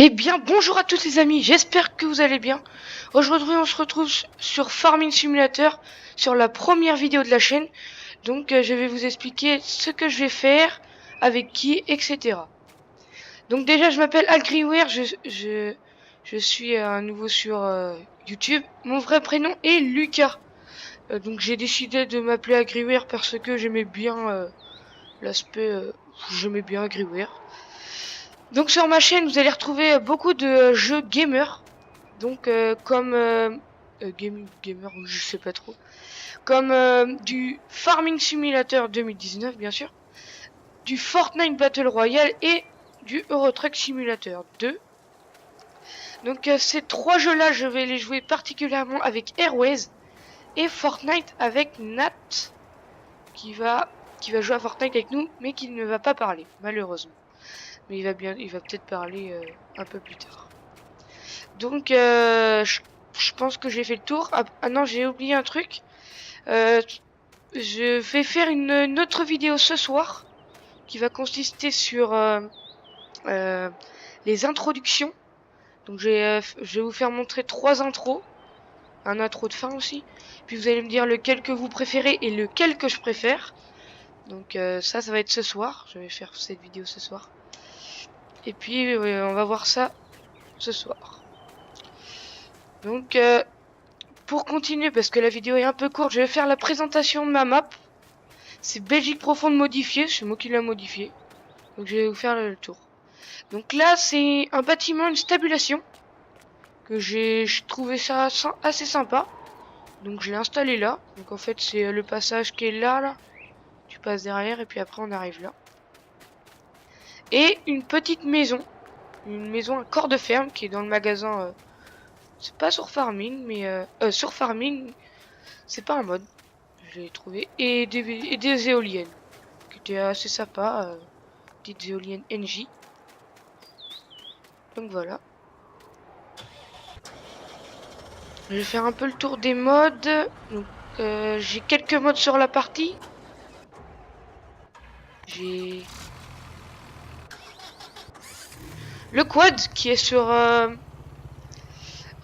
Eh bien, bonjour à tous les amis, j'espère que vous allez bien. Aujourd'hui, on se retrouve sur Farming Simulator, sur la première vidéo de la chaîne. Donc, je vais vous expliquer ce que je vais faire, avec qui, etc. Donc déjà, je m'appelle Agriware, je suis à nouveau sur YouTube. Mon vrai prénom est Lucas. Donc j'ai décidé de m'appeler Agriware parce que j'aimais bien l'aspect... j'aimais bien Agriware. Donc sur ma chaîne, vous allez retrouver beaucoup de jeux gamer. Donc comme gamer, je sais pas trop. Comme du Farming Simulator 2019 bien sûr, du Fortnite Battle Royale et du Euro Truck Simulator 2. Donc ces trois jeux-là, je vais les jouer particulièrement avec Airways et Fortnite avec Nat qui va jouer à Fortnite avec nous, mais qui ne va pas parler malheureusement. Mais il va peut-être parler un peu plus tard. Donc, je pense que j'ai fait le tour. Ah non, j'ai oublié un truc. Je vais faire une autre vidéo ce soir qui va consister sur les introductions. Donc, je vais vous faire montrer 3 intros. Un intro de fin aussi. Puis vous allez me dire lequel que vous préférez et lequel que je préfère. Donc, ça va être ce soir. Je vais faire cette vidéo ce soir. Et puis, on va voir ça ce soir. Donc, pour continuer, parce que la vidéo est un peu courte, je vais faire la présentation de ma map. C'est Belgique profonde modifiée, c'est moi qui l'ai modifié. Donc je vais vous faire le tour. Donc là, c'est un bâtiment, une stabulation. Que j'ai trouvé ça assez sympa. Donc je l'ai installé là. Donc en fait, c'est le passage qui est là. Tu passes derrière et puis après on arrive là. Et une petite maison. Une maison à corps de ferme qui est dans le magasin. C'est pas sur Farming, mais sur Farming, c'est pas un mode. Je l'ai trouvé. Et des éoliennes. Qui étaient assez sympas. Petites éoliennes NJ. Donc voilà. Je vais faire un peu le tour des modes. Donc j'ai quelques modes sur la partie. J'ai le quad qui est sur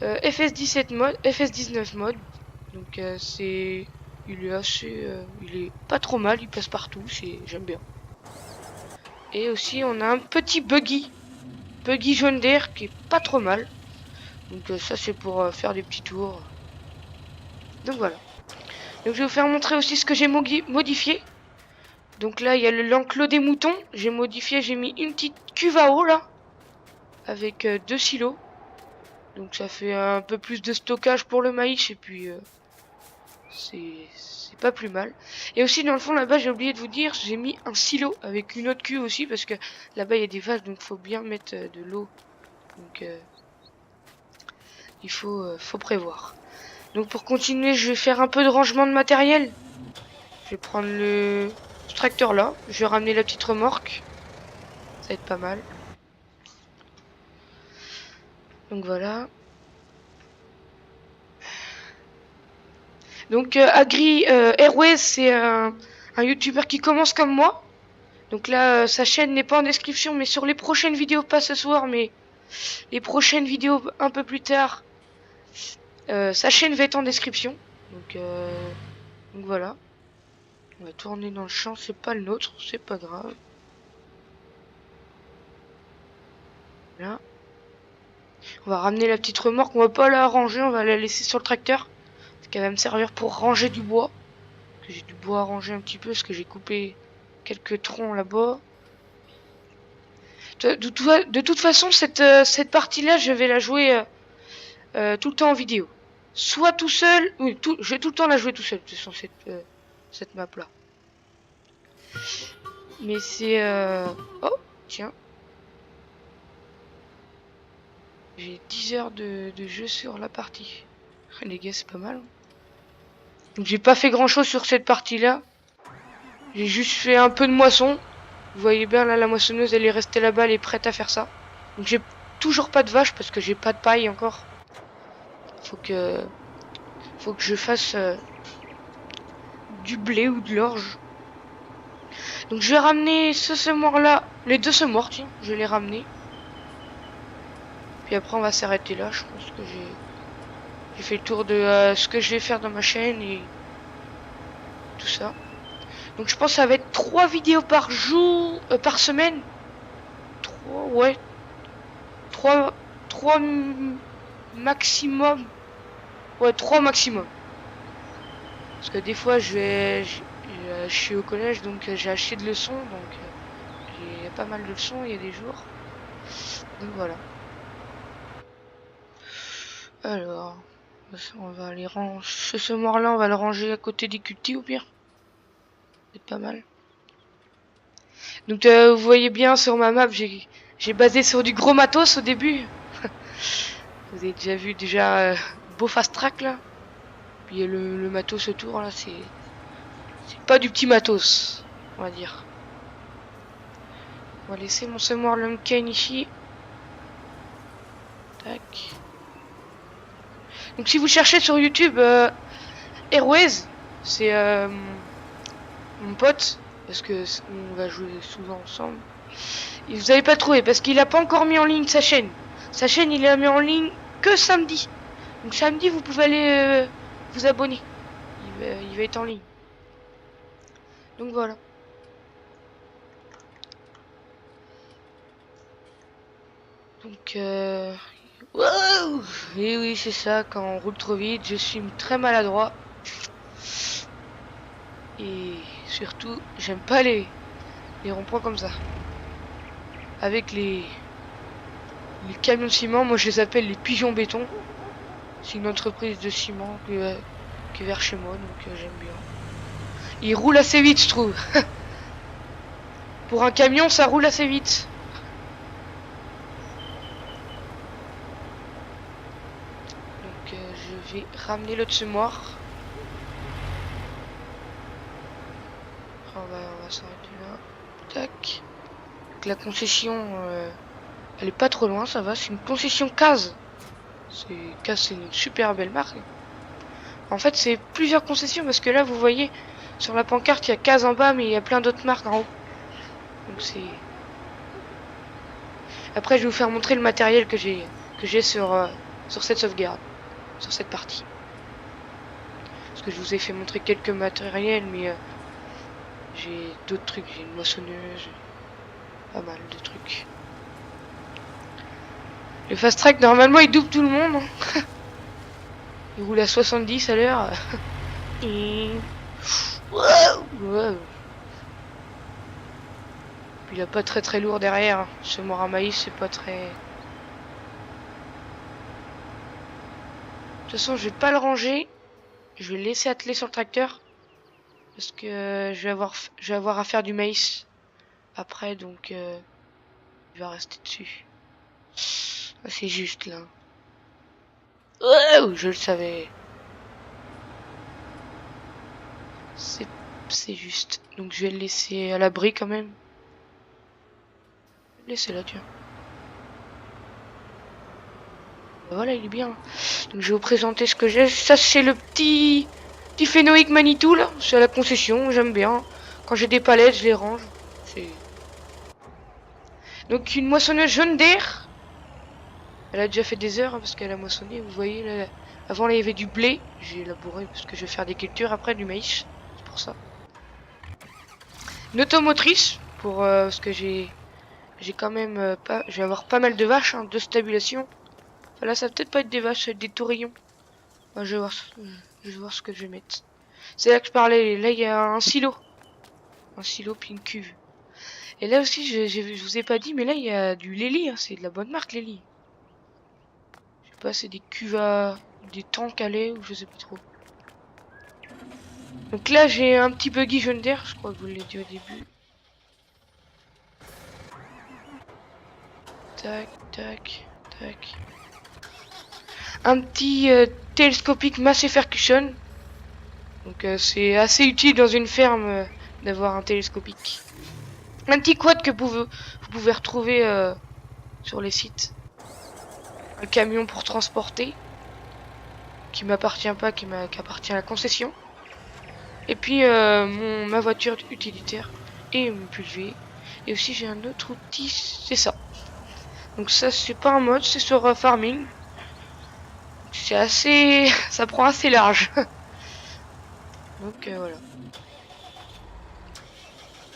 FS17 mode, FS19 mode. Donc il est assez, il est pas trop mal, il passe partout, j'aime bien. Et aussi on a un petit buggy jaune d'air qui est pas trop mal. Donc ça c'est pour faire des petits tours. Donc voilà. Donc je vais vous faire montrer aussi ce que j'ai modifié. Donc là il y a l'enclos des moutons. J'ai modifié, j'ai mis une petite cuve à eau là. Avec 2 silos. Donc ça fait un peu plus de stockage pour le maïs. Et puis c'est pas plus mal. Et aussi dans le fond là-bas j'ai oublié de vous dire, j'ai mis un silo avec une autre cuve aussi. Parce que là-bas il y a des vaches, donc faut bien mettre de l'eau. Donc il faut prévoir. Donc pour continuer, je vais faire un peu de rangement de matériel. Je vais prendre le tracteur là. Je vais ramener la petite remorque. Ça va être pas mal. Donc voilà. Donc Airways, c'est un youtubeur qui commence comme moi. Donc là, sa chaîne n'est pas en description, mais sur les prochaines vidéos, pas ce soir, mais les prochaines vidéos un peu plus tard, sa chaîne va être en description. Donc voilà. On va tourner dans le champ, c'est pas le nôtre, c'est pas grave. Là. On va ramener la petite remorque, on va pas la ranger, on va la laisser sur le tracteur. Parce qu'elle va me servir pour ranger du bois. Parce que j'ai du bois à ranger un petit peu, parce que j'ai coupé quelques troncs là-bas. De toute façon, cette partie-là, je vais la jouer tout le temps en vidéo. Soit tout seul, oui, je vais tout le temps la jouer tout seul, de toute façon, cette map-là. Mais c'est... Oh, tiens. J'ai 10 heures de jeu sur la partie. Les gars, c'est pas mal. Donc j'ai pas fait grand-chose sur cette partie-là. J'ai juste fait un peu de moisson. Vous voyez bien là, la moissonneuse elle est restée là-bas, elle est prête à faire ça. Donc j'ai toujours pas de vache parce que j'ai pas de paille encore. Faut que je fasse du blé ou de l'orge. Donc je vais ramener ce semoir là, les 2 semoirs, tiens, je vais les ramener. Puis après on va s'arrêter là. Je pense que j'ai fait le tour de ce que je vais faire dans ma chaîne et tout ça. Donc je pense que ça va être 3 vidéos par jour, par semaine. 3, ouais. 3 maximum. Ouais, 3 maximum. Parce que des fois je suis au collège, donc j'ai acheté de leçons, donc j'ai pas mal de leçons, il y a des jours. Donc voilà. Alors, on va les ranger. Ce semoir-là, on va le ranger à côté des cultis au pire. C'est pas mal. Donc vous voyez bien sur ma map, j'ai basé sur du gros matos au début. Vous avez déjà vu beau fast track là. Puis le matos autour là, c'est pas du petit matos, on va dire. On va laisser mon semoir Lumken ici. Tac. Donc si vous cherchez sur YouTube Airways, c'est mon pote, parce que on va jouer souvent ensemble. Et vous n'allez pas trouver parce qu'il a pas encore mis en ligne sa chaîne. Sa chaîne, il l'a mis en ligne que samedi. Donc samedi, vous pouvez aller vous abonner. Il va être en ligne. Donc voilà. Donc wow. Et oui, c'est ça, quand on roule trop vite, je suis très maladroit. Et surtout, j'aime pas les ronds-points comme ça. Avec les camions de ciment, moi je les appelle les pigeons béton. C'est une entreprise de ciment qui est vers chez moi, donc j'aime bien. Il roule assez vite, je trouve. Pour un camion, ça roule assez vite. Donc je vais ramener le semoir. On va s'arrêter là. Tac. Donc la concession, elle est pas trop loin, ça va. C'est une concession Case. Case, c'est une super belle marque. En fait, c'est plusieurs concessions parce que là, vous voyez, sur la pancarte, il y a Case en bas, mais il y a plein d'autres marques en haut. Donc c'est... Après, je vais vous faire montrer le matériel que j'ai sur cette sauvegarde, sur cette partie. Parce que je vous ai fait montrer quelques matériels, mais j'ai d'autres trucs. J'ai une moissonneuse, pas mal de trucs. Le fast track, normalement, il double tout le monde. Il roule à 70 à l'heure. Wow. Puis il a pas très lourd derrière. Ce semoir à maïs, c'est pas très... De toute façon, je vais pas le ranger. Je vais le laisser atteler sur le tracteur. Parce que je vais avoir à faire du maïs après, donc il va rester dessus. Ah, c'est juste là. Oh, je le savais. C'est juste. Donc je vais le laisser à l'abri quand même. Laissez-la, tiens. Voilà, il est bien. Donc je vais vous présenter ce que j'ai. Ça, c'est le petit Phénoïque Manitou là. C'est à la concession, j'aime bien. Quand j'ai des palettes, je les range. Donc une moissonneuse jaune d'air. Elle a déjà fait des heures hein, parce qu'elle a moissonné. Vous voyez, là, avant là, il y avait du blé. J'ai labouré parce que je vais faire des cultures après, du maïs. C'est pour ça. Une automotrice pour parce que j'ai quand même pas. Je vais avoir pas mal de vaches hein, de stabulation. Enfin, là, ça va peut-être pas être des vaches, ça va être des taurillons. Enfin, je vais voir ce que je vais mettre. C'est là que je parlais. Là, il y a un silo. Un silo puis une cuve. Et là aussi, je vous ai pas dit, mais là, il y a du Lely. Hein, c'est de la bonne marque, Lely. Je sais pas, c'est des cuves à... des tanks à lait ou je sais pas trop. Donc là, j'ai un petit buggy jaune d'air. Je crois que vous l'avez dit au début. Tac, tac, tac. Un petit télescopique Massey Ferguson. Donc c'est assez utile dans une ferme d'avoir un télescopique. Un petit quad que vous pouvez retrouver sur les sites. Un camion pour transporter. Qui m'appartient pas, qui appartient à la concession. Et puis ma voiture utilitaire. Et mon pulvé. Et aussi j'ai un autre outil, c'est ça. Donc ça c'est pas un mode, c'est sur farming. C'est assez... ça prend assez large. Donc voilà.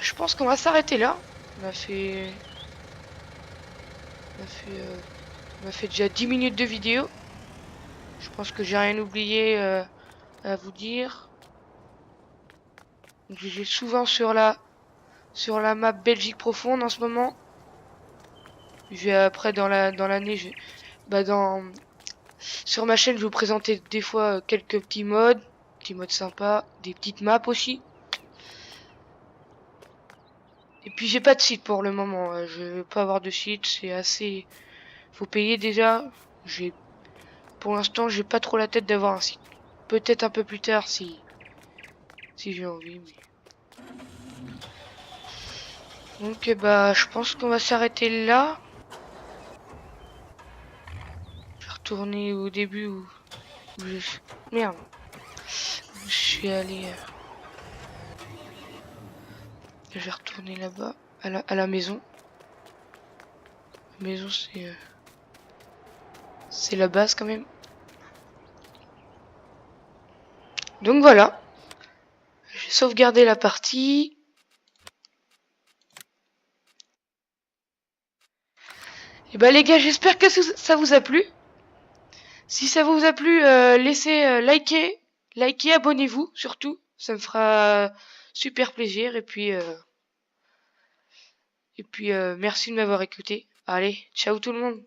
Je pense qu'on va s'arrêter là. On a fait... On a fait... On a fait déjà 10 minutes de vidéo. Je pense que j'ai rien oublié à vous dire. Je vais souvent sur la map Belgique profonde en ce moment. Je vais après dans l'année, bah sur ma chaîne, je vais vous présenter des fois quelques petits modes sympas, des petites maps aussi. Et puis j'ai pas de site pour le moment, je vais pas avoir de site, c'est assez, faut payer déjà. J'ai, pour l'instant, j'ai pas trop la tête d'avoir un site. Peut-être un peu plus tard si j'ai envie. Donc bah je pense qu'on va s'arrêter là. Je vais retourner au début où merde, où je suis allé. Je vais retourner là-bas à la maison. La maison c'est la base quand même. Donc voilà, j'ai sauvegardé la partie. Et bah les gars, j'espère que ça vous a plu. Si ça vous a plu, laissez liker, abonnez-vous surtout. Ça me fera super plaisir. Et puis merci de m'avoir écouté. Allez, ciao tout le monde.